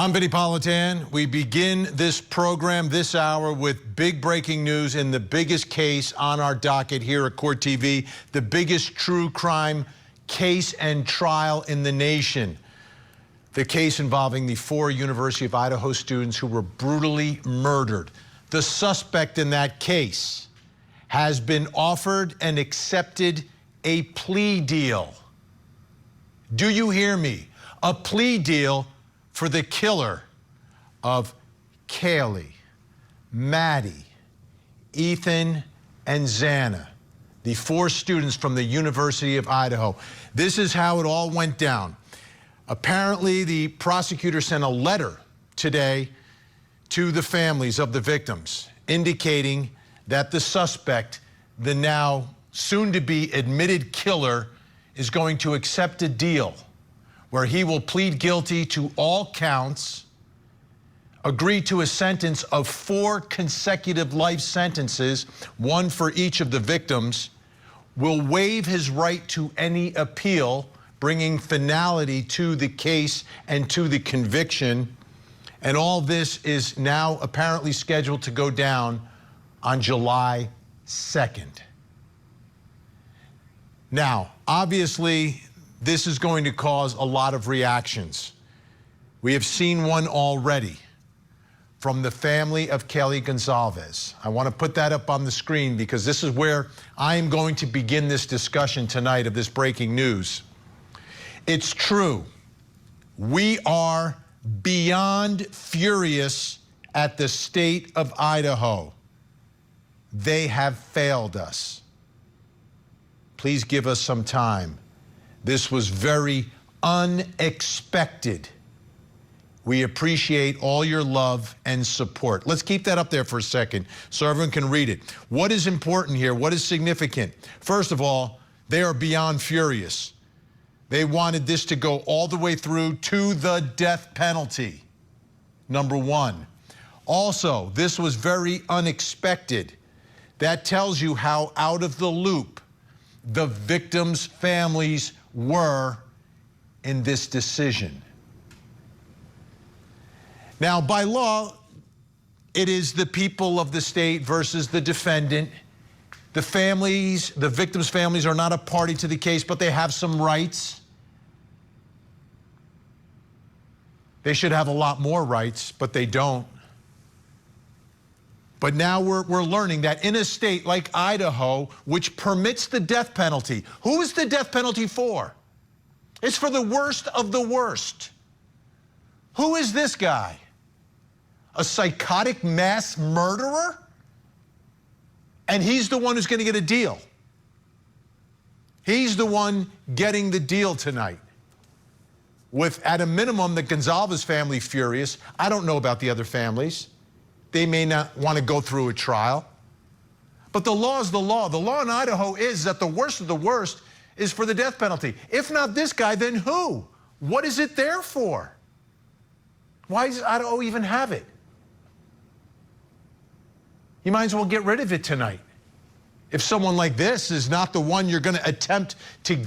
I'm Vinnie Politan. We begin this program this hour with big breaking news in the biggest case on our docket here at Court TV, the biggest true crime case and trial in the nation. The case involving the 4 University of Idaho students who were brutally murdered. The suspect in that case has been offered and accepted a plea deal. Do you hear me? A plea deal for the killer of Kaylee, Maddie, Ethan, and Xana, the 4 students from the University of Idaho. This is how it all went down. Apparently, the prosecutor sent a letter today to the families of the victims, indicating that the suspect, the now soon-to-be admitted killer, is going to accept a deal where he will plead guilty to all counts, agree to a sentence of 4 consecutive life sentences, 1 for each of the victims, will waive his right to any appeal, bringing finality to the case and to the conviction. And all this is now apparently scheduled to go down on July 2nd. Now, obviously, this is going to cause a lot of reactions. We have seen one already from the family of Kelly Gonzalez. I want to put that up on the screen because this is where I am going to begin this discussion tonight of this breaking news. It's true. We are beyond furious at the state of Idaho. They have failed us. Please give us some time. This was very unexpected. We appreciate all your love and support. Let's keep that up there for a second so everyone can read it. What is important here? What is significant? First of all, they are beyond furious. They wanted this to go all the way through to the death penalty, number 1. Also, this was very unexpected. That tells you how out of the loop the victims' families were in this decision. Now, by law, it is the people of the state versus the defendant. The families, the victims' families are not a party to the case, but they have some rights. They should have a lot more rights, but they don't. But now we're learning that in a state like Idaho, which permits the death penalty, who is the death penalty for? It's for the worst of the worst. Who is this guy? A psychotic mass murderer? And he's the one who's going to get a deal. He's the one getting the deal tonight. With, at a minimum, the Gonzalez family furious. I don't know about the other families. They may not want to go through a trial. But the law is the law. The law in Idaho is that the worst of the worst is for the death penalty. If not this guy, then who? What is it there for? Why does Idaho even have it? You might as well get rid of it tonight. If someone like this is not the one you're going to attempt to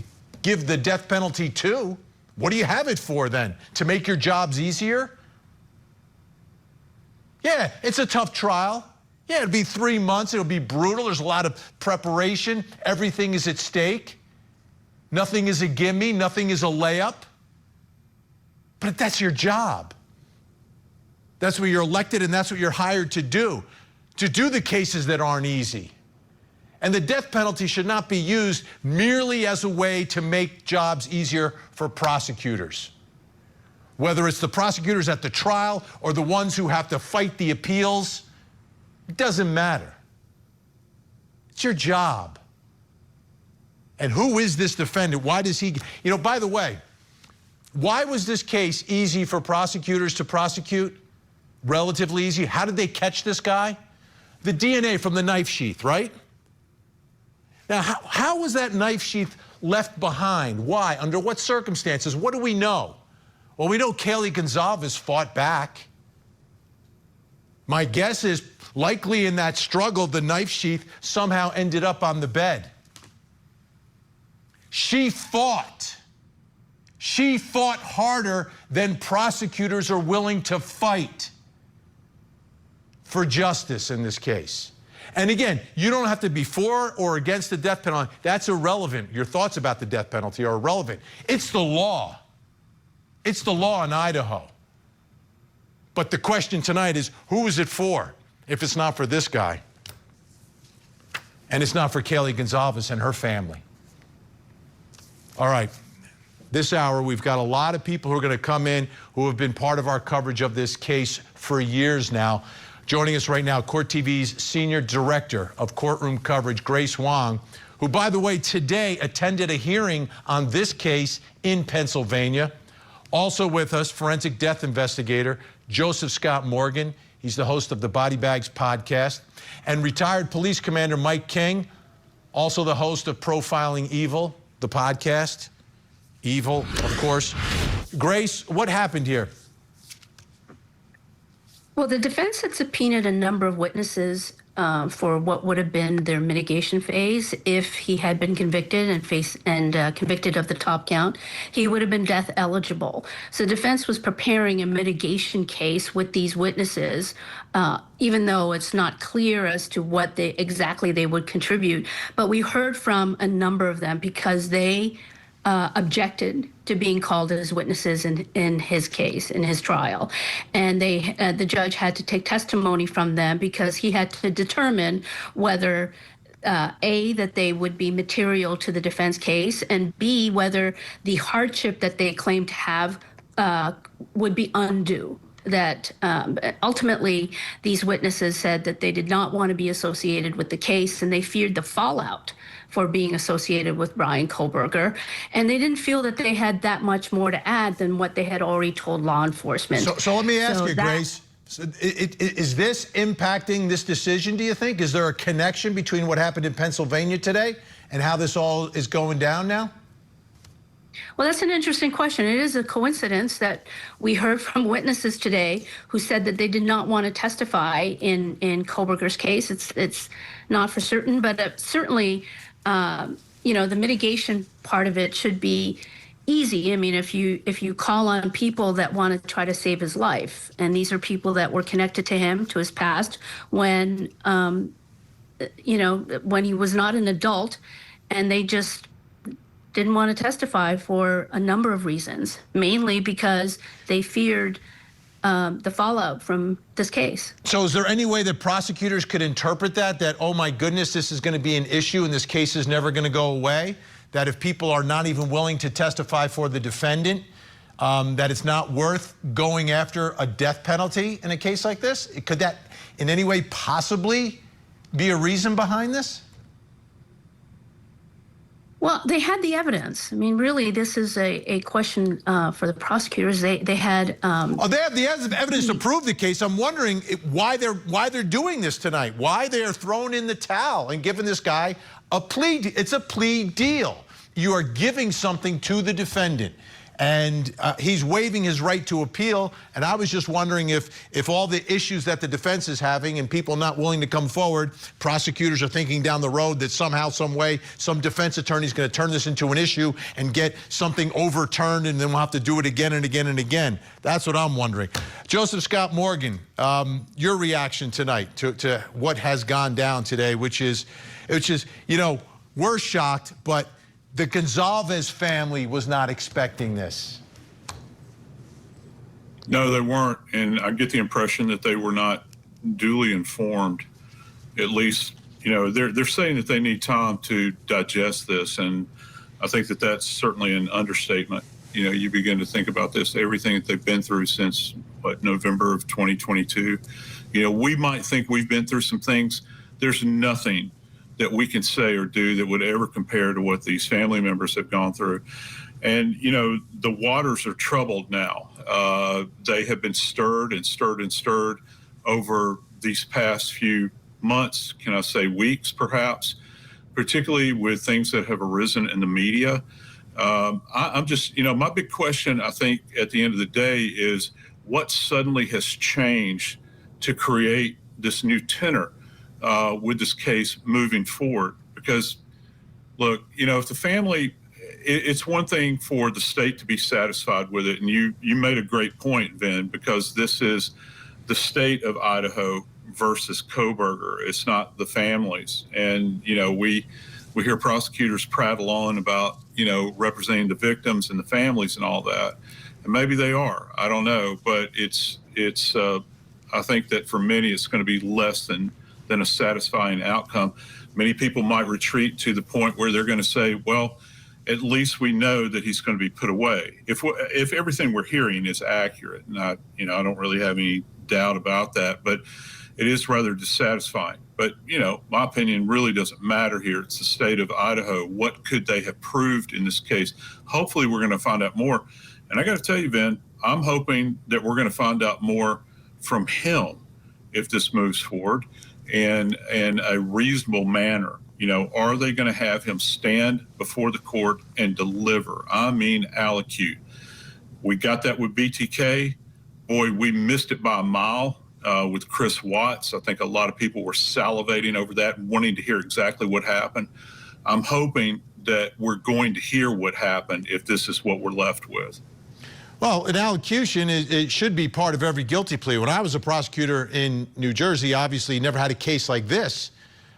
give the death penalty to, what do you have it for then? To make your jobs easier? Yeah, it's a tough trial. Yeah, it'll be 3 months. It'll be brutal. There's a lot of preparation. Everything is at stake. Nothing is a gimme. Nothing is a layup. But that's your job. That's what you're elected and that's what you're hired to do the cases that aren't easy. And the death penalty should not be used merely as a way to make jobs easier for prosecutors. Whether it's the prosecutors at the trial or the ones who have to fight the appeals, it doesn't matter. It's your job. And who is this defendant? Why does he, by the way, why was this case easy for prosecutors to prosecute? Relatively easy. How did they catch this guy? The DNA from the knife sheath, right? Now, how was that knife sheath left behind? Why? Under what circumstances? What do we know? Well, we know Kaylee Gonzalez fought back. My guess is likely in that struggle, the knife sheath somehow ended up on the bed. She fought. She fought harder than prosecutors are willing to fight for justice in this case. And again, you don't have to be for or against the death penalty. That's irrelevant. Your thoughts about the death penalty are irrelevant. It's the law. It's the law in Idaho. But the question tonight is, who is it for if it's not for this guy? And it's not for Kaylee Gonzalez and her family. All right. This hour, we've got a lot of people who are going to come in who have been part of our coverage of this case for years now. Joining us right now, Court TV's Senior Director of Courtroom Coverage, Grace Wong, who, by the way, today attended a hearing on this case in Pennsylvania. Also with us, forensic death investigator Joseph Scott Morgan. He's the host of the Body Bags podcast. And retired police commander Mike King, also the host of Profiling Evil, the podcast. Evil, of course. Grace, what happened here? Well, the defense had subpoenaed a number of witnesses for what would have been their mitigation phase if he had been convicted and convicted of the top count. He would have been death eligible. So the defense was preparing a mitigation case with these witnesses, even though it's not clear as to what exactly they would contribute. But we heard from a number of them because they objected to being called as witnesses in his case, in his trial. And the judge had to take testimony from them because he had to determine whether A, that they would be material to the defense case, and B, whether the hardship that they claimed to have would be undue. That ultimately these witnesses said that they did not want to be associated with the case and they feared the fallout for being associated with Bryan Kohberger. And they didn't feel that they had that much more to add than what they had already told law enforcement. So let me ask you, Grace, is this impacting this decision, do you think? Is there a connection between what happened in Pennsylvania today and how this all is going down now? Well, that's an interesting question. It is a coincidence that we heard from witnesses today who said that they did not want to testify in Kohberger's case. It's not for certain, but certainly, the mitigation part of it should be easy. I mean, if you call on people that want to try to save his life, and these are people that were connected to him, to his past, when when he was not an adult, and they just didn't want to testify for a number of reasons, mainly because they feared the fallout from this case. So is there any way that prosecutors could interpret that, oh my goodness, this is going to be an issue and this case is never going to go away? That if people are not even willing to testify for the defendant, that it's not worth going after a death penalty in a case like this? Could that in any way possibly be a reason behind this? Well, they had the evidence. I mean, really, this is a question for the prosecutors. They had. They have the evidence to prove the case. I'm wondering why they're doing this tonight. Why they're throwing in the towel and giving this guy a plea. It's a plea deal. You are giving something to the defendant, and he's waiving his right to appeal. And I was just wondering if all the issues that the defense is having and people not willing to come forward, prosecutors are thinking down the road that somehow, some way, some defense attorney is going to turn this into an issue and get something overturned, and then we'll have to do it again and again and again. That's what I'm wondering. Joseph Scott Morgan, your reaction tonight to what has gone down today, which is, we're shocked, but the Gonzalez family was not expecting this. No, they weren't, and I get the impression that they were not duly informed. At least, they're saying that they need time to digest this, and I think that that's certainly an understatement. You begin to think about this, everything that they've been through since, November of 2022. We might think we've been through some things. There's nothing that we can say or do that would ever compare to what these family members have gone through. And, the waters are troubled now. They have been stirred and stirred and stirred over these past few months, can I say weeks perhaps, particularly with things that have arisen in the media. I'm just, my big question, I think, at the end of the day is what suddenly has changed to create this new tenor with this case moving forward? Because, look, if the family it's one thing for the state to be satisfied with it. And you made a great point, Vin, because this is the state of Idaho versus Kohberger. It's not the families. And, we hear prosecutors prattle on about, representing the victims and the families and all that. And maybe they are, I don't know, but it's I think that for many, it's going to be less than a satisfying outcome. Many people might retreat to the point where they're going to say, well, at least we know that he's going to be put away. If everything we're hearing is accurate, and I don't really have any doubt about that, but it is rather dissatisfying. But, my opinion really doesn't matter here. It's the state of Idaho. What could they have proved in this case? Hopefully we're going to find out more. And I got to tell you, Vin, I'm hoping that we're going to find out more from him if this moves forward in a reasonable manner. Are they going to have him stand before the court and deliver? I mean, allocute. We got that with BTK. Boy, we missed it by a mile with Chris Watts. I think a lot of people were salivating over that, wanting to hear exactly what happened. I'm hoping that we're going to hear what happened if this is what we're left with. Well, an allocution, it should be part of every guilty plea. When I was a prosecutor in New Jersey, obviously never had a case like this.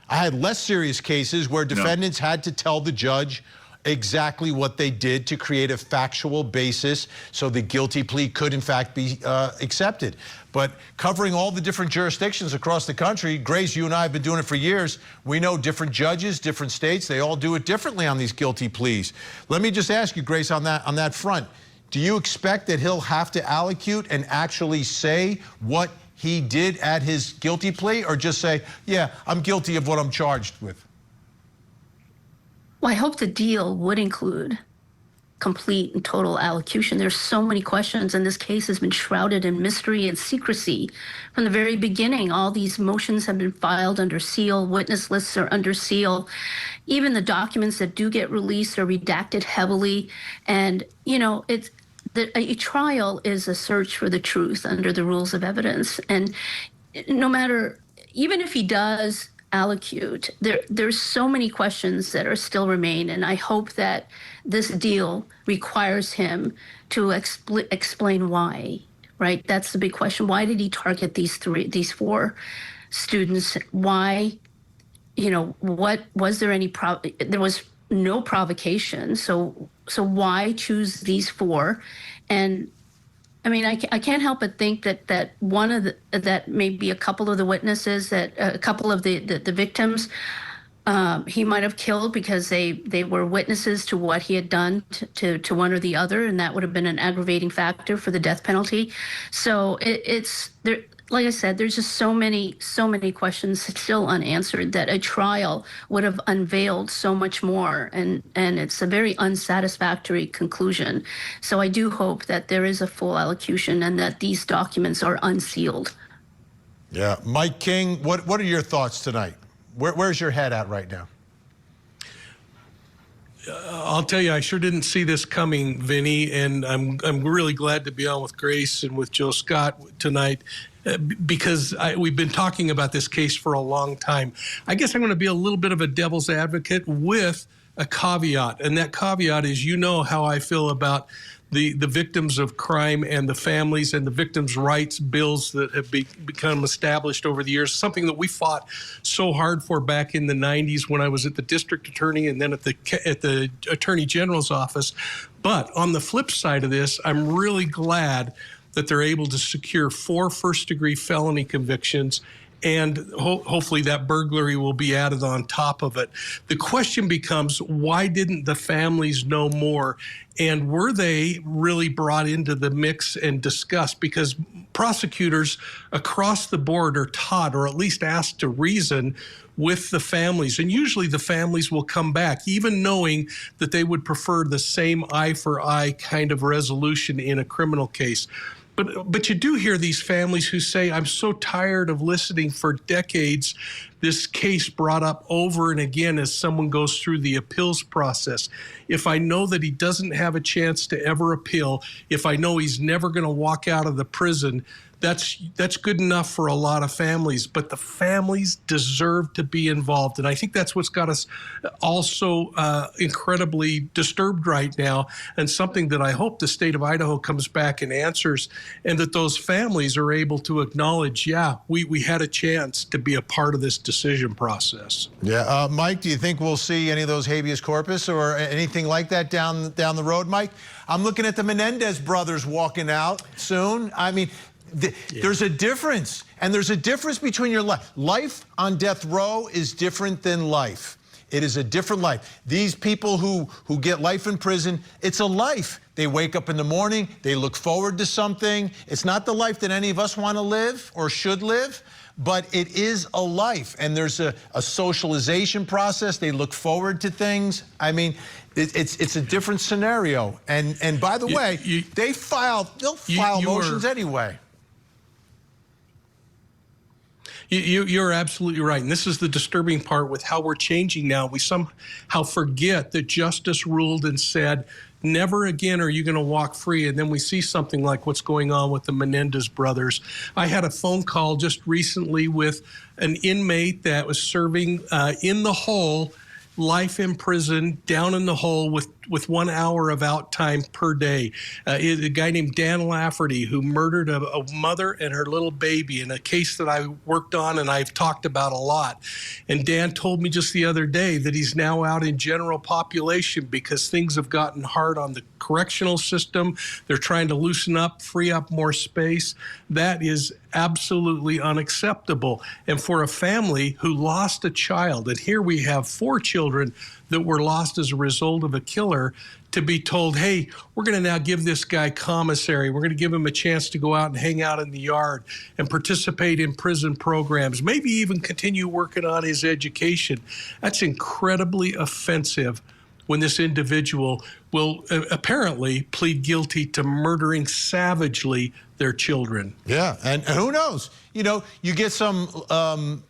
I had less serious cases where defendants had to tell the judge exactly what they did to create a factual basis so the guilty plea could in fact be accepted. But covering all the different jurisdictions across the country, Grace, you and I have been doing it for years. We know different judges, different states, they all do it differently on these guilty pleas. Let me just ask you, Grace, on that front. Do you expect that he'll have to allocute and actually say what he did at his guilty plea, or just say, yeah, I'm guilty of what I'm charged with? Well, I hope the deal would include complete and total allocution. There's so many questions, and this case has been shrouded in mystery and secrecy from the very beginning. All these motions have been filed under seal. Witness lists are under seal. Even the documents that do get released are redacted heavily. And, a trial is a search for the truth under the rules of evidence. And no matter, even if he does allocute, there's so many questions that are still remain. And I hope that this deal requires him to explain why, right? That's the big question. Why did he target these four students? Why, what was there any there was no provocation. So why choose these four? And I mean, I can't help but think that one of that maybe a couple of the witnesses, that a couple of the victims, he might have killed because they were witnesses to what he had done to one or the other, and that would have been an aggravating factor for the death penalty. So it's there. Like I said, there's just so many questions still unanswered that a trial would have unveiled so much more, and it's a very unsatisfactory conclusion. So I do hope that there is a full allocution and that these documents are unsealed. Yeah, Mike King, what are your thoughts tonight? Where's your head at right now? I'll tell you, I sure didn't see this coming, Vinnie, and I'm really glad to be on with Grace and with Joe Scott tonight. Because we've been talking about this case for a long time. I guess I'm going to be a little bit of a devil's advocate with a caveat, and that caveat is, how I feel about the victims of crime and the families and the victims' rights bills that have become established over the years, something that we fought so hard for back in the 90s when I was at the district attorney and then at the attorney general's office. But on the flip side of this, I'm really glad that they're able to secure 4 first-degree felony convictions, and hopefully that burglary will be added on top of it. The question becomes, why didn't the families know more? And were they really brought into the mix and discussed? Because prosecutors across the board are taught, or at least asked to reason with the families. And usually the families will come back, even knowing that they would prefer the same eye for eye kind of resolution in a criminal case. But you do hear these families who say, I'm so tired of listening for decades this case brought up over and again as someone goes through the appeals process. If I know that he doesn't have a chance to ever appeal, if I know he's never going to walk out of the prison, that's good enough for a lot of families, but the families deserve to be involved. And I think that's what's got us also incredibly disturbed right now, and something that I hope the state of Idaho comes back and answers, and that those families are able to acknowledge, yeah, we had a chance to be a part of this decision process. Yeah, Mike, do you think we'll see any of those habeas corpus or anything like that down the road, Mike? I'm looking at the Menendez brothers walking out soon. I mean, there's a difference, and there's a difference between your life. Life on death row is different than life. It is a different life. These people who get life in prison, it's a life. They wake up in the morning, they look forward to something. It's not the life that any of us want to live or should live, but it is a life, and there's a socialization process. They look forward to things. I mean, it's a different scenario. And by the way, they'll file motions anyway. You're absolutely right. And this is the disturbing part with how we're changing now. We somehow forget that justice ruled and said, never again are you going to walk free. And then we see something like what's going on with the Menendez brothers. I had a phone call just recently with an inmate that was serving in the hole, life in prison, down in the hole with 1 hour of out time per day. A guy named Dan Lafferty, who murdered a mother and her little baby in a case that I worked on and I've talked about a lot. And Dan told me just the other day that he's now out in general population because things have gotten hard on the correctional system. They're trying to loosen up, free up more space. That is absolutely unacceptable. And for a family who lost a child, and here we have 4 children that were lost as a result of a killer, to be told, hey, we're going to now give this guy commissary. We're going to give him a chance to go out and hang out in the yard and participate in prison programs, maybe even continue working on his education. That's incredibly offensive when this individual will apparently plead guilty to murdering savagely their children. Yeah, and who knows? You know, you get some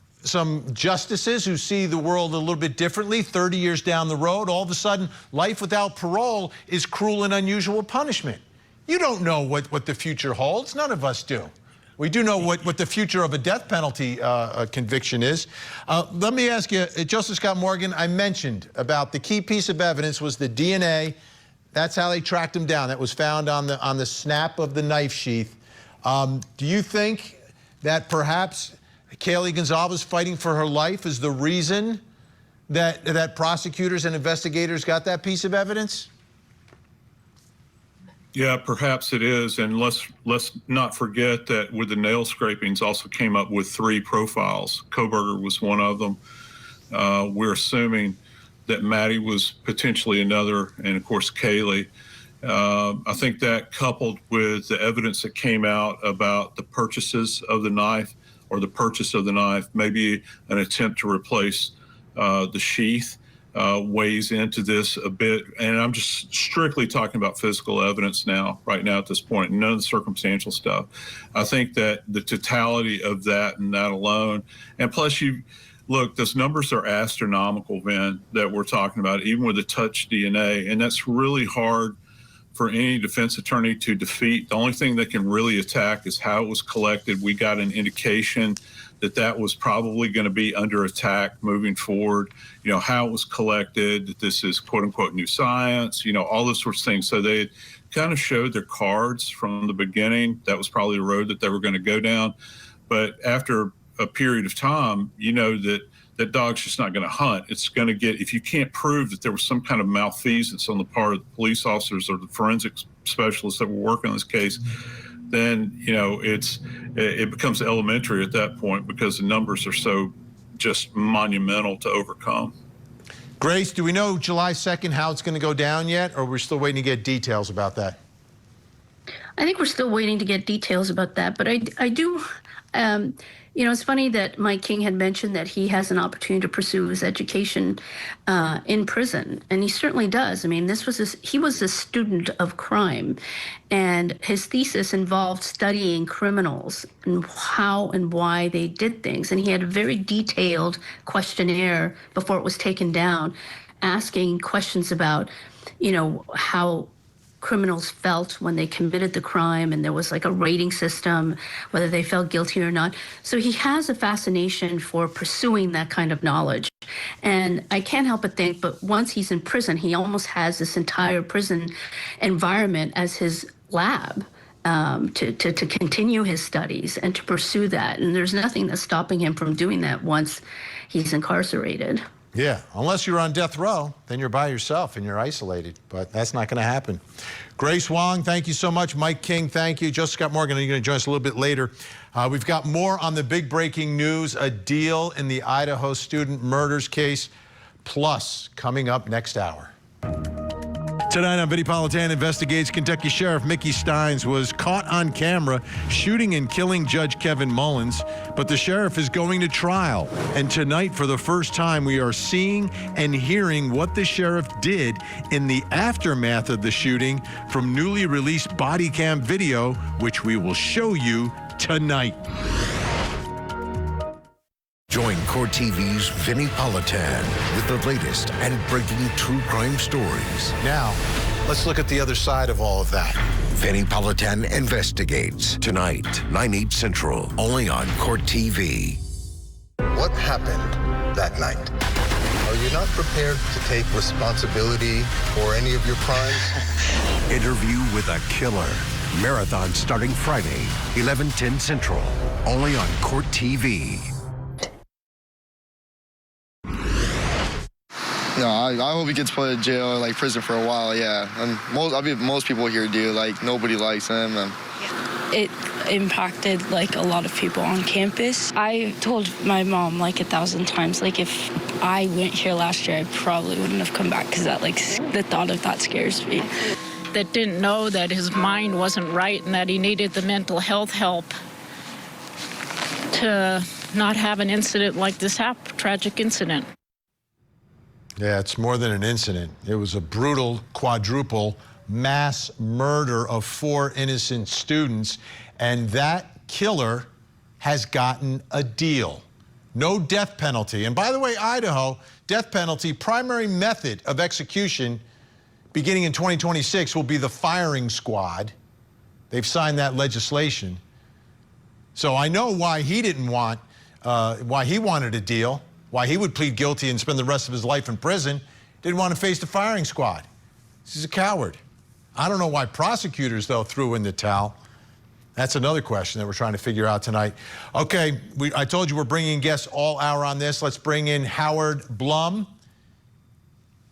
justices who see the world a little bit differently 30 years down the road. All of a sudden, life without parole is cruel and unusual punishment. You don't know what the future holds. None of us do. We do know what the future of a death penalty conviction is. Let me ask you, Justice Scott Morgan, I mentioned about the key piece of evidence was the DNA. That's how they tracked him down. That was found on the snap of the knife sheath. Do you think that perhaps Kaylee Gonzalez fighting for her life is the reason that prosecutors and investigators got that piece of evidence? Yeah, perhaps it is. And let's not forget that with the nail scrapings also came up with 3 profiles. Kohberger was one of them. We're assuming that Maddie was potentially another, and of course Kaylee. I think that coupled with the evidence that came out about the purchases of the knife, or the purchase of the knife, maybe an attempt to replace the sheath, weighs into this a bit. And I'm just strictly talking about physical evidence right now at this point, none of the circumstantial stuff. I think that the totality of that and that alone, and plus look, those numbers are astronomical, Vin, that we're talking about, even with the touch DNA. And that's really hard for any defense attorney to defeat. The only thing that can really attack is how it was collected. We got an indication that was probably going to be under attack moving forward. You know, how it was collected, that this is quote unquote new science, you know, all those sorts of things. So they kind of showed their cards from the beginning. That was probably the road that they were going to go down. But after a period of time, you know that dog's just not going to hunt. It's going to get, if you can't prove that there was some kind of malfeasance on the part of the police officers or the forensic specialists that were working on this case, then, you know, it becomes elementary at that point because the numbers are so just monumental to overcome. Grace, do we know July 2nd how it's going to go down yet, or we're still waiting to get details about that? I think we're still waiting to get details about that, but It's funny that Mike King had mentioned that he has an opportunity to pursue his education in prison, and he certainly does. I mean, he was a student of crime, and his thesis involved studying criminals and how and why they did things. And he had a very detailed questionnaire before it was taken down, asking questions about, how criminals felt when they committed the crime, and there was like a rating system, whether they felt guilty or not. So he has a fascination for pursuing that kind of knowledge. And I can't help but think, but once he's in prison, he almost has this entire prison environment as his lab to continue his studies and to pursue that. And there's nothing that's stopping him from doing that once he's incarcerated. Yeah, unless you're on death row, then you're by yourself and you're isolated, but that's not going to happen. Grace Wong, thank you so much. Mike King, thank you. Joseph Scott Morgan, you're going to join us a little bit later. We've got more on the big breaking news, a deal in the Idaho student murders case, plus coming up next hour. Tonight on Vinnie Politan Investigates, Kentucky Sheriff Mickey Steins was caught on camera shooting and killing Judge Kevin Mullins, but the sheriff is going to trial. And tonight, for the first time, we are seeing and hearing what the sheriff did in the aftermath of the shooting from newly released body cam video, which we will show you tonight. Join Court TV's Vinnie Politan with the latest and breaking true crime stories. Now, let's look at the other side of all of that. Vinnie Politan Investigates, tonight, 9/8 Central, only on Court TV. What happened that night? Are you not prepared to take responsibility for any of your crimes? Interview with a killer. Marathon starting Friday, 11/10 Central, only on Court TV. No, I hope he gets put in jail or like prison for a while. Yeah, and most people here do. Like nobody likes him. It impacted like a lot of people on campus. I told my mom like 1,000 times, like if I went here last year, I probably wouldn't have come back because that the thought of that scares me. That didn't know that his mind wasn't right and that he needed the mental health help to not have an incident like this tragic incident. Yeah, it's more than an incident. It was a brutal quadruple mass murder of 4 innocent students, and that killer has gotten a deal. No death penalty. And by the way, Idaho, death penalty, primary method of execution beginning in 2026 will be the firing squad. They've signed that legislation. So I know why he didn't want, why he wanted a deal. Why he would plead guilty and spend the rest of his life in prison. Didn't want to face the firing squad. He's a coward. I don't know why prosecutors, though, threw in the towel. That's another question that we're trying to figure out tonight. Okay, I told you we're bringing guests all hour on this. Let's bring in Howard Blum.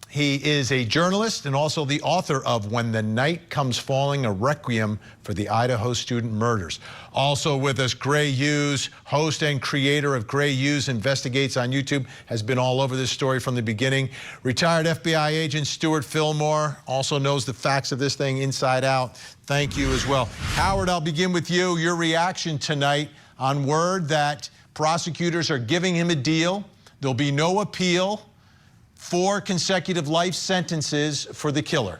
He is a journalist and also the author of When the Night Comes Falling, a Requiem for the Idaho Student Murders. Also with us, Gray Hughes, host and creator of Gray Hughes Investigates on YouTube, has been all over this story from the beginning. Retired FBI agent Stuart Fillmore also knows the facts of this thing inside out. Thank you as well. Howard, I'll begin with you. Your reaction tonight on word that prosecutors are giving him a deal. There'll be no appeal. 4 consecutive life sentences for the killer.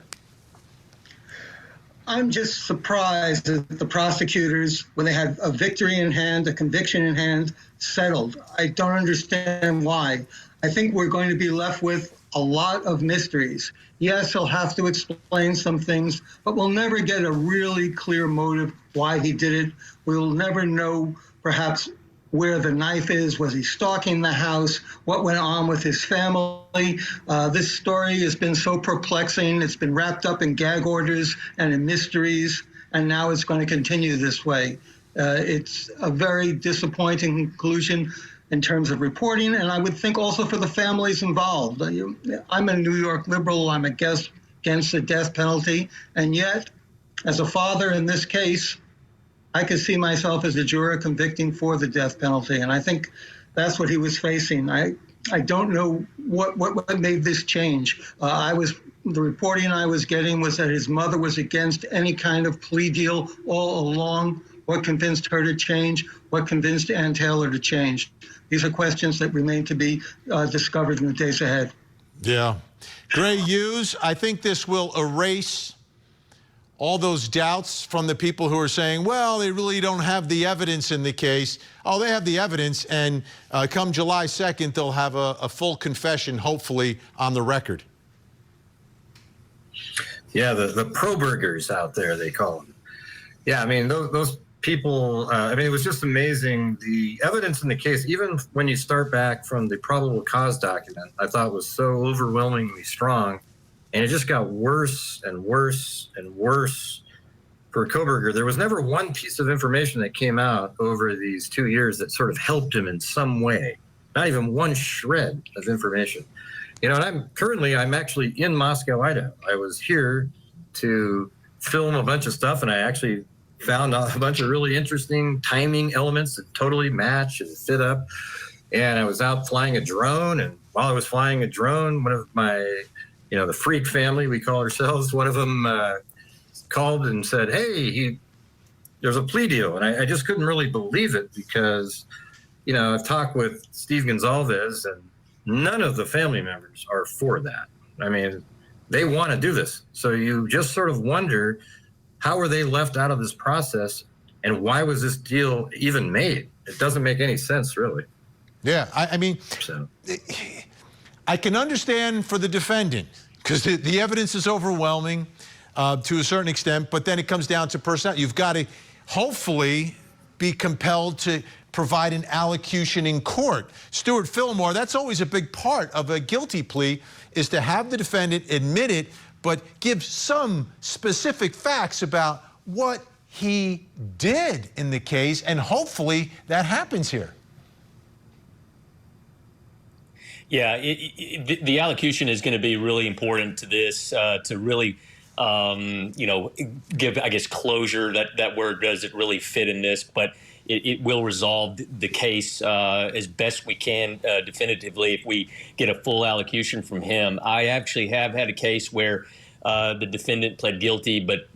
I'm just surprised that the prosecutors, when they had a victory in hand, a conviction in hand, settled. I don't understand why. I think we're going to be left with a lot of mysteries. Yes, he'll have to explain some things, but we'll never get a really clear motive why he did it. We'll never know perhaps where the knife is. Was he stalking the house? What went on with his family? This story has been so perplexing. It's been wrapped up in gag orders and in mysteries, and now it's going to continue this way. It's a very disappointing conclusion in terms of reporting, and I would think also for the families involved. I'm a New York liberal. I'm against the death penalty, and yet, as a father in this case, I could see myself as a juror convicting for the death penalty, and I think that's what he was facing. I don't know what made this change. The reporting I was getting was that his mother was against any kind of plea deal all along. What convinced her to change? What convinced Ann Taylor to change? These are questions that remain to be discovered in the days ahead. Yeah. Gray Hughes, I think this will erase all those doubts from the people who are saying, well, they really don't have the evidence in the case. Oh, they have the evidence, and come July 2nd, they'll have a full confession, hopefully, on the record. Yeah, the pro-burgers out there, they call them. Yeah, I mean, those people, I mean, it was just amazing. The evidence in the case, even when you start back from the probable cause document, I thought was so overwhelmingly strong. And it just got worse and worse and worse for Kohberger. There was never one piece of information that came out over these 2 years that sort of helped him in some way. Not even one shred of information. You know, and I'm actually in Moscow, Idaho. I was here to film a bunch of stuff, and I actually found a bunch of really interesting timing elements that totally match and fit up. And I was out flying a drone, and while I was flying a drone, one of my, the freak family, we call ourselves, one of them called and said, hey, there's a plea deal. And I just couldn't really believe it because, I've talked with Steve Gonzalez, and none of the family members are for that. I mean, they want to do this. So you just sort of wonder, how were they left out of this process, and why was this deal even made? It doesn't make any sense, really. Yeah, I mean, I can understand for the defendant, because the evidence is overwhelming to a certain extent, but then it comes down to personality. You've got to hopefully be compelled to provide an allocution in court. Stuart Fillmore, that's always a big part of a guilty plea, is to have the defendant admit it, but give some specific facts about what he did in the case, and hopefully that happens here. Yeah, the allocution is going to be really important to this, to really, give, I guess, closure. That word doesn't really fit in this, but it will resolve the case as best we can definitively if we get a full allocution from him. I actually have had a case where the defendant pled guilty, but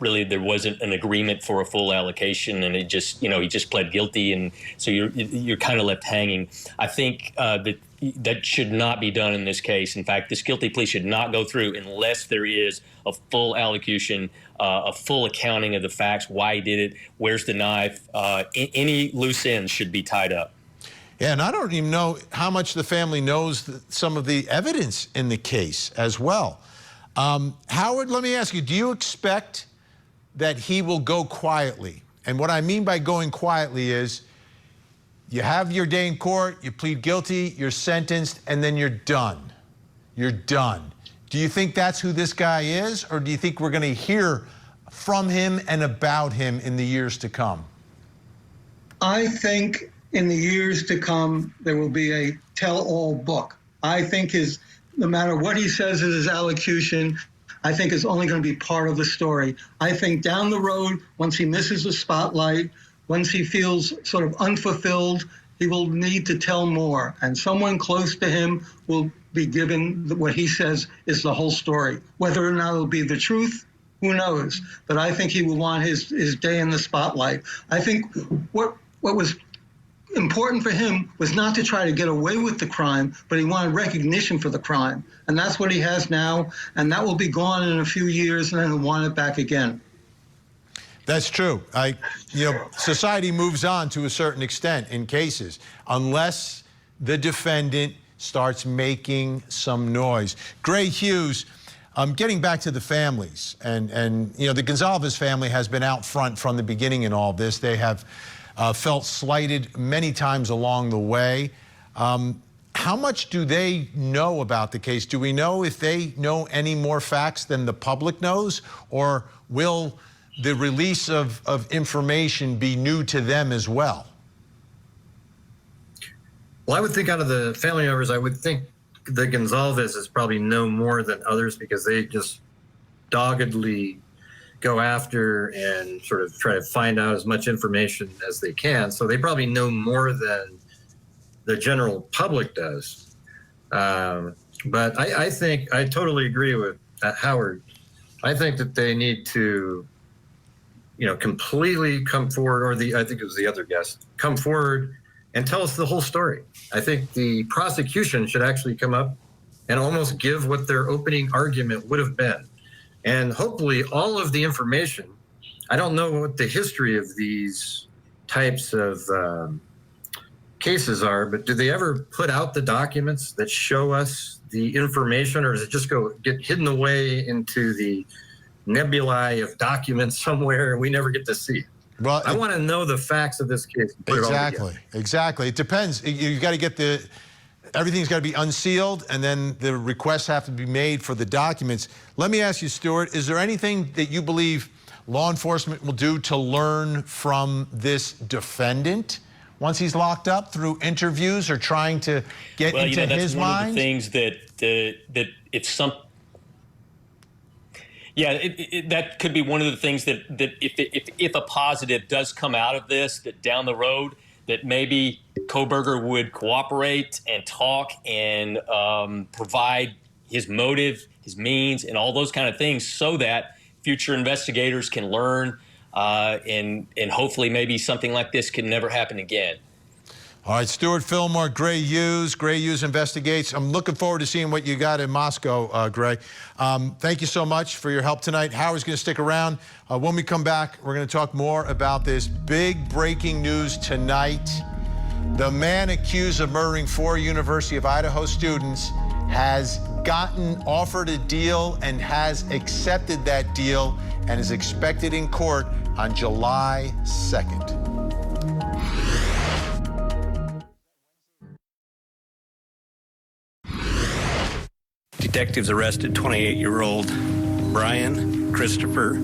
really there wasn't an agreement for a full allocation, and it just, he just pled guilty, and so you're kind of left hanging. I think that should not be done in this case. In fact, this guilty plea should not go through unless there is a full allocution, a full accounting of the facts, why he did it, where's the knife, any loose ends should be tied up. Yeah, and I don't even know how much the family knows some of the evidence in the case as well. Howard, let me ask you, do you expect that he will go quietly? And what I mean by going quietly is you have your day in court, you plead guilty, you're sentenced, and then you're done. You're done. Do you think that's who this guy is, or do you think we're going to hear from him and about him in the years to come? I think in the years to come, there will be a tell-all book. I think no matter what he says in his allocution, I think is only going to be part of the story. I think down the road, once he misses the spotlight, once he feels sort of unfulfilled, he will need to tell more. And someone close to him will be given what he says is the whole story. Whether or not it'll be the truth, who knows? But I think he will want his day in the spotlight. I think what was important for him was not to try to get away with the crime, but he wanted recognition for the crime. And that's what he has now, and that will be gone in a few years, and then he'll want it back again. That's true. Society moves on to a certain extent in cases, unless the defendant starts making some noise. Gray Hughes, getting back to the families, and the Gonzalez family has been out front from the beginning in all this. They have felt slighted many times along the way. How much do they know about the case? Do we know if they know any more facts than the public knows, or will the release of information be new to them as well? Well, I would think out of the family members, I would think the Gonzalez's probably know more than others because they just doggedly go after and sort of try to find out as much information as they can. So they probably know more than the general public does. But I think I totally agree with Howard. I think that they need to completely come forward, or I think it was the other guest, come forward and tell us the whole story. I think the prosecution should actually come up and almost give what their opening argument would have been. And hopefully all of the information, I don't know what the history of these types of cases are, but do they ever put out the documents that show us the information, or does it just get hidden away into the nebulae of documents somewhere and we never get to see it? Well, I want to know the facts of this case. Exactly. It depends. You got to get everything's got to be unsealed, and then the requests have to be made for the documents. Let me ask you, Stuart, is there anything that you believe law enforcement will do to learn from this defendant once he's locked up through interviews or trying to get into his mind? That's one of the things that it's some. Yeah, that could be one of the things that if a positive does come out of this, that down the road, that maybe Kohberger would cooperate and talk and provide his motive, his means, and all those kind of things, so that future investigators can learn and hopefully maybe something like this can never happen again. All right, Stuart Fillmore, Gray Hughes. Gray Hughes Investigates. I'm looking forward to seeing what you got in Moscow, Gray. Thank you so much for your help tonight. Howard's going to stick around. When we come back, we're going to talk more about this big breaking news tonight. The man accused of murdering 4 University of Idaho students has gotten offered a deal and has accepted that deal and is expected in court on July 2nd. Detectives arrested 28-year-old Bryan Christopher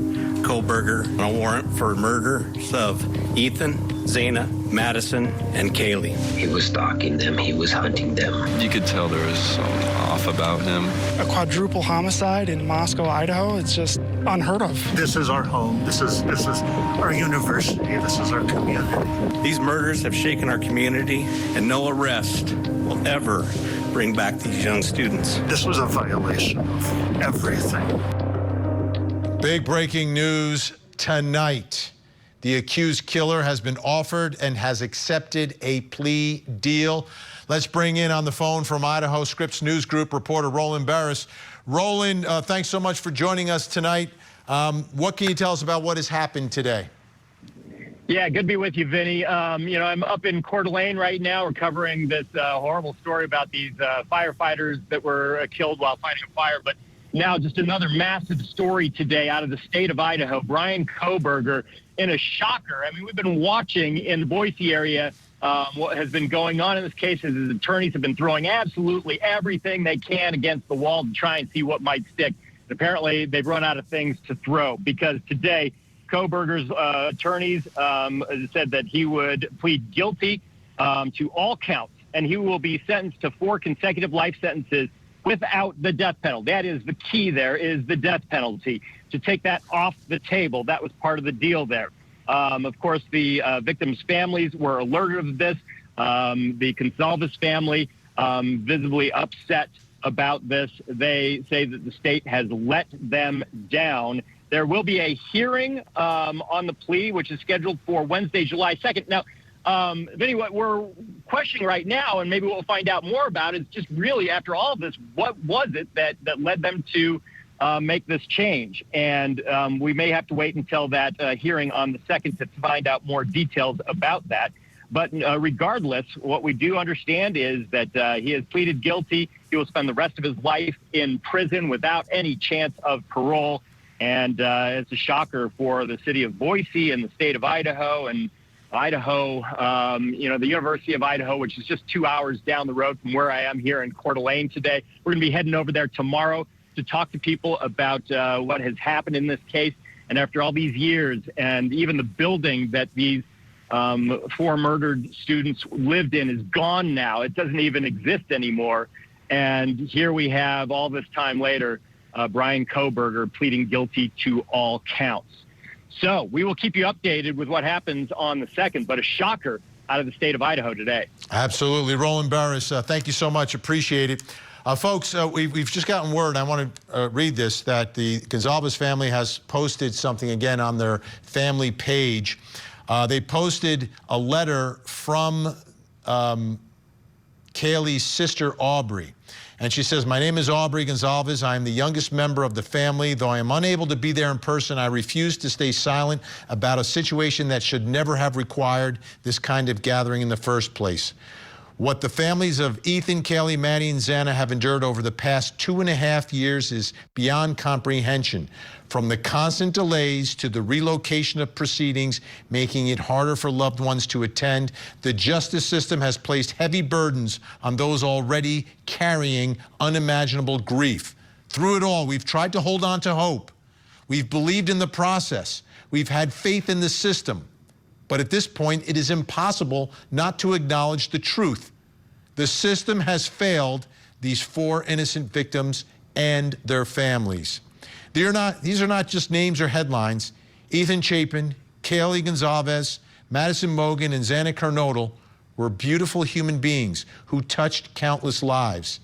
Kohberger on a warrant for murders of Ethan, Zana, Madison, and Kaylee. He was stalking them. He was hunting them. You could tell there was something off about him. A quadruple homicide in Moscow, Idaho. It's just unheard of. This is our home. This is our university. This is our community. These murders have shaken our community, and no arrest will ever bring back these young students. This was a violation of everything. Big breaking news tonight. The accused killer has been offered and has accepted a plea deal. Let's bring in on the phone from Idaho Scripps News Group reporter Roland Barris. Roland, thanks so much for joining us tonight. What can you tell us about what has happened today? Yeah, good to be with you, Vinnie. I'm up in Coeur d'Alene right now. We're covering this horrible story about these firefighters that were killed while fighting a fire. But now just another massive story today out of the state of Idaho. Bryan Kohberger, in a shocker. I mean, we've been watching in the Boise area what has been going on in this case. His attorneys have been throwing absolutely everything they can against the wall to try and see what might stick. And apparently, they've run out of things to throw, because today, Kohberger's attorneys said that he would plead guilty to all counts, and he will be sentenced to 4 consecutive life sentences without the death penalty. That is the key. There is the death penalty. To take that off the table, that was part of the deal there. Of course, the victims' families were alerted of this. The Gonsalves family visibly upset about this. They say that the state has let them down. There will be a hearing on the plea, which is scheduled for Wednesday, July 2nd. Now, Vinnie, what we're questioning right now, and maybe we'll find out more about, is just really, after all of this, what was it that led them to make this change? And we may have to wait until that hearing on the 2nd to find out more details about that. But regardless, what we do understand is that he has pleaded guilty. He will spend the rest of his life in prison without any chance of parole. And it's a shocker for the city of Boise and the state of Idaho, and Idaho, the University of Idaho, which is just 2 hours down the road from where I am here in Coeur d'Alene today. We're going to be heading over there tomorrow to talk to people about what has happened in this case. And after all these years, and even the building that these 4 murdered students lived in is gone now. It doesn't even exist anymore. And here we have, all this time later, Bryan Kohberger pleading guilty to all counts. So we will keep you updated with what happens on the 2nd, but a shocker out of the state of Idaho today. Absolutely. Roland Barris, thank you so much. Appreciate it. Folks, we've just gotten word, I want to read this, that the Gonzalez family has posted something again on their family page. They posted a letter from Kaylee's sister, Aubrey. And she says, "My name is Aubrey Gonzalez. I am the youngest member of the family. Though I am unable to be there in person, I refuse to stay silent about a situation that should never have required this kind of gathering in the first place. What the families of Ethan, Kaylee, Maddie, and Xana have endured over the past 2.5 years is beyond comprehension. From the constant delays to the relocation of proceedings, making it harder for loved ones to attend, the justice system has placed heavy burdens on those already carrying unimaginable grief. Through it all, we've tried to hold on to hope. We've believed in the process. We've had faith in the system. But at this point, it is impossible not to acknowledge the truth. The system has failed these 4 innocent victims and their families." These are not just names or headlines. Ethan Chapin, Kaylee Gonzalez, Madison Mogan, and Xana Kernodle were beautiful human beings who touched countless lives.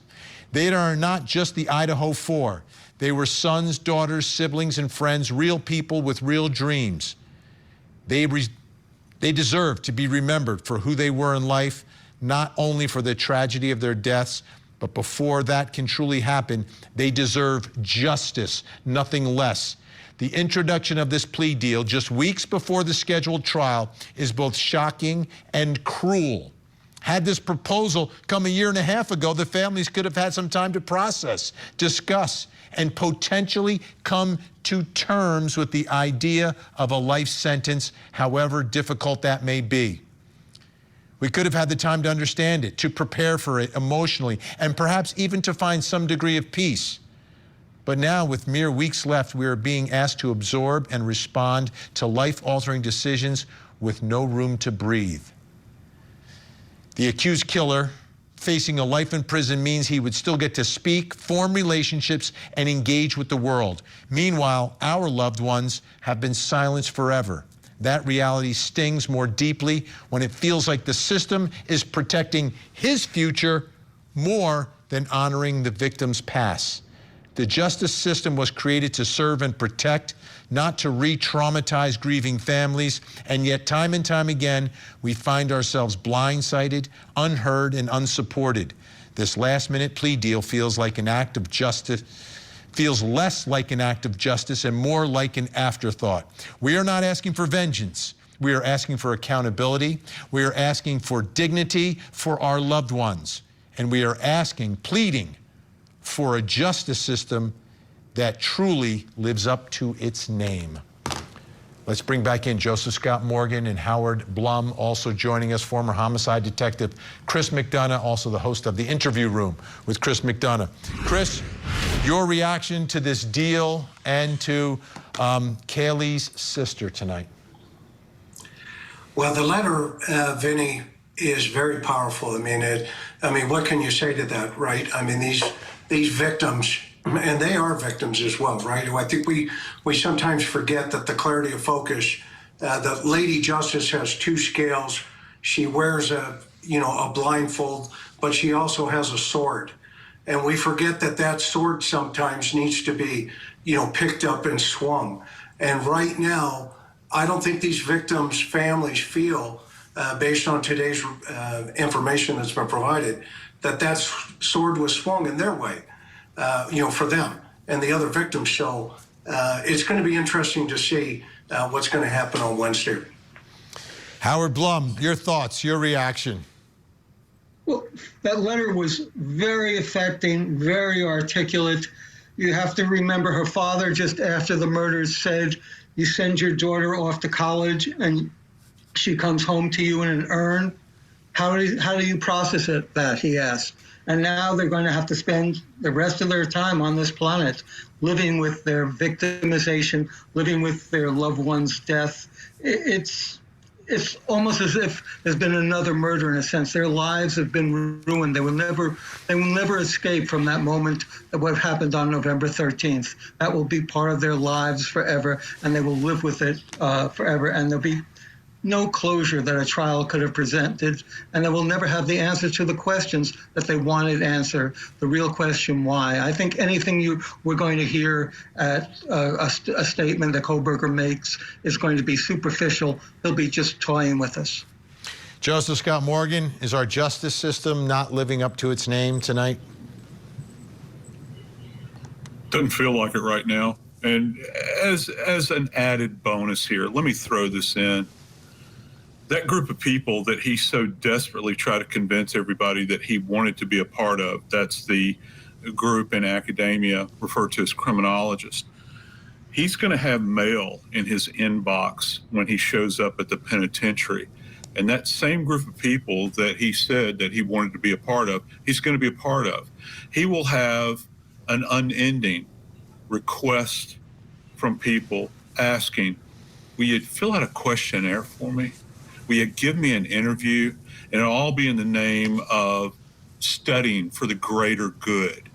They are not just the Idaho 4. They were sons, daughters, siblings, and friends, real people with real dreams. They deserve to be remembered for who they were in life, not only for the tragedy of their deaths, but before that can truly happen, they deserve justice, nothing less. The introduction of this plea deal just weeks before the scheduled trial is both shocking and cruel. Had this proposal come 1.5 years ago, the families could have had some time to process, discuss, and potentially come to terms with the idea of a life sentence, however difficult that may be. We could have had the time to understand it, to prepare for it emotionally, and perhaps even to find some degree of peace. But now, with mere weeks left, we are being asked to absorb and respond to life-altering decisions with no room to breathe. The accused killer facing a life in prison means he would still get to speak, form relationships, and engage with the world. Meanwhile, our loved ones have been silenced forever. That reality stings more deeply when it feels like the system is protecting his future more than honoring the victim's past. The justice system was created to serve and protect, not to re-traumatize grieving families, and yet time and time again, we find ourselves blindsided, unheard, and unsupported. This last-minute plea deal feels like an act of justice, feels less like an act of justice and more like an afterthought. We are not asking for vengeance. We are asking for accountability. We are asking for dignity for our loved ones. And we are asking, pleading for a justice system that truly lives up to its name. Let's bring back in Joseph Scott Morgan and Howard Blum, also joining us, former homicide detective Chris McDonough, also the host of The Interview Room with Chris McDonough. Chris, your reaction to this deal and to Kaylee's sister tonight. Well, the letter, Vinnie, is very powerful. I mean, what can you say to that, right? I mean, these victims, and they are victims as well, right? I think we sometimes forget that the clarity of focus, the Lady Justice has 2 scales. She wears a blindfold, but she also has a sword. And we forget that that sword sometimes needs to be, picked up and swung. And right now, I don't think these victims' families feel, based on today's information that's been provided, that sword was swung in their way, for them and the other victims. So it's going to be interesting to see what's going to happen on Wednesday. Howard Blum, your thoughts, your reaction. Well, that letter was very affecting, very articulate. You have to remember her father, just after the murders, said, you send your daughter off to college and she comes home to you in an urn. How do you process that, he asked. And now they're going to have to spend the rest of their time on this planet living with their victimization, living with their loved one's death. It's almost as if there's been another murder in a sense. Their lives have been ruined. They will never escape from that moment of what happened on November 13th. That will be part of their lives forever, and they will live with it forever. And there'll be no closure that a trial could have presented, and they will never have the answer to the questions that they wanted answered. The real question, why? I think anything we're going to hear at a statement that Kohberger makes is going to be superficial. He'll be just toying with us. Joseph Scott Morgan, is our justice system not living up to its name tonight? Doesn't feel like it right now. And as an added bonus here, let me throw this in. That group of people that he so desperately tried to convince everybody that he wanted to be a part of, that's the group in academia referred to as criminologists. He's going to have mail in his inbox when he shows up at the penitentiary. And that same group of people that he said that he wanted to be a part of, he's going to be a part of. He will have an unending request from people asking, will you fill out a questionnaire for me? Will you give me an interview? And it'll all be in the name of studying for the greater good.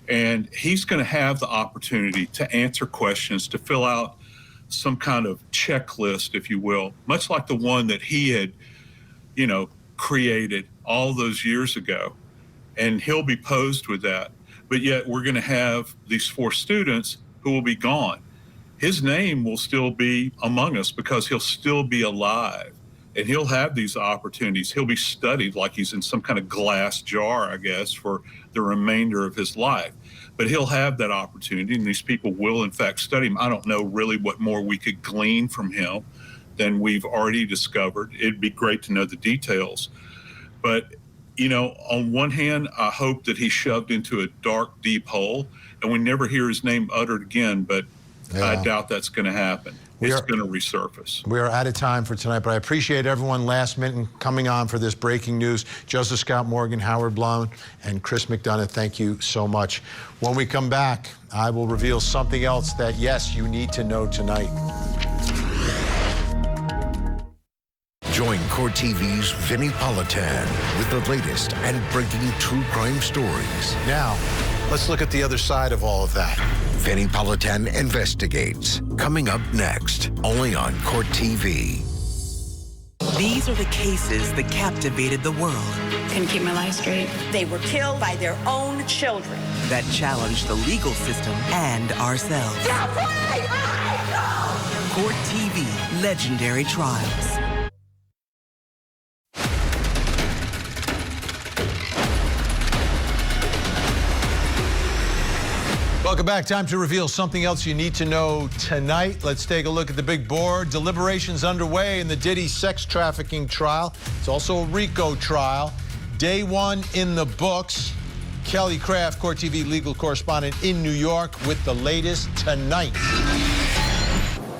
And he's going to have the opportunity to answer questions, to fill out some kind of checklist, if you will, much like the one that he had, created all those years ago. And he'll be posed with that. But yet we're going to have these 4 students who will be gone. His name will still be among us because he'll still be alive. And he'll have these opportunities. He'll be studied like he's in some kind of glass jar, I guess, for the remainder of his life. But he'll have that opportunity, and these people will, in fact, study him. I don't know really what more we could glean from him than we've already discovered. It'd be great to know the details. But, on one hand, I hope that he's shoved into a dark, deep hole, and we never hear his name uttered again, but I doubt that's going to happen. It's going to resurface. We are out of time for tonight, but I appreciate everyone last minute coming on for this breaking news. Joseph Scott Morgan, Howard Blown, and Chris McDonough, thank you so much. When we come back, I will reveal something else that, yes, you need to know tonight. Join Court TV's Vinnie Politan with the latest and breaking true crime stories. Now, let's look at the other side of all of that. Vinnie Politan Investigates, coming up next, only on Court TV. These are the cases that captivated the world. Couldn't keep my life straight. They were killed by their own children. That challenged the legal system and ourselves. Court TV, Legendary Trials. Welcome back. Time to reveal something else you need to know tonight. Let's take a look at the big board. Deliberations underway in the Diddy sex trafficking trial. It's also a RICO trial. Day 1 in the books. Kelly Craft, Court TV legal correspondent in New York, with the latest tonight.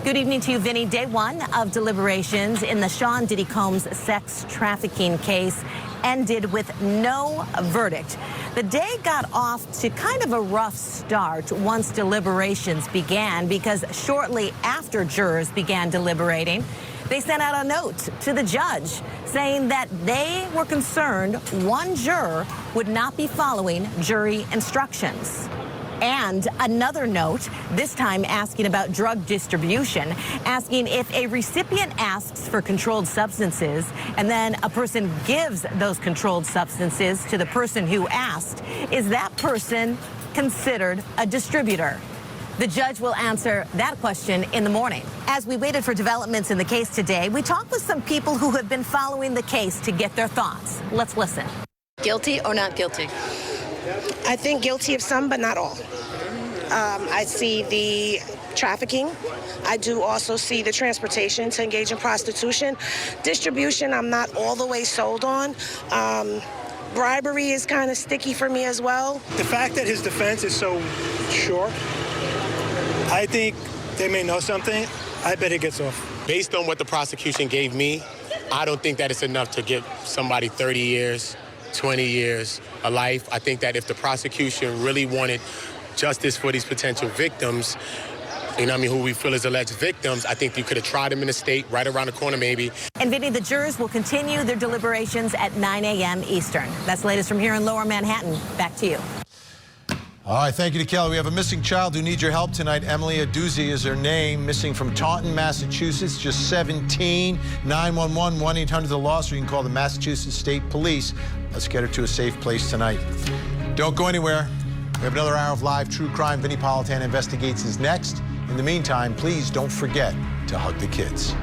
Good evening to you, Vinnie. Day 1 of deliberations in the Sean Diddy Combs sex trafficking case ended with no verdict. The day got off to kind of a rough start once deliberations began, because shortly after jurors began deliberating, they sent out a note to the judge saying that they were concerned one juror would not be following jury instructions. And another note, this time asking about drug distribution, asking if a recipient asks for controlled substances and then a person gives those controlled substances to the person who asked, is that person considered a distributor? The judge will answer that question in the morning. As we waited for developments in the case today, we talked with some people who have been following the case to get their thoughts. Let's listen. Guilty or not guilty? I think guilty of some, but not all. I see the trafficking. I do also see the transportation to engage in prostitution. Distribution, I'm not all the way sold on. Bribery is kind of sticky for me as well. The fact that his defense is so short, I think they may know something. I bet it gets off. Based on what the prosecution gave me, I don't think that it's enough to give somebody 30 years, 20 years, a life. I think that if the prosecution really wanted justice for these potential victims, who we feel is alleged victims, I think you could have tried them in the state right around the corner maybe. And Vinnie, the jurors will continue their deliberations at 9 a.m. Eastern. That's the latest from here in Lower Manhattan. Back to you. All right, thank you to Kelly. We have a missing child who needs your help tonight. Emily Adusei is her name, missing from Taunton, Massachusetts, just 17. 911, 1-800-THE-LOST, or you can call the Massachusetts State Police. Let's get her to a safe place tonight. Don't go anywhere. We have another hour of live true crime. Vinnie Politan Investigates is next. In the meantime, please don't forget to hug the kids.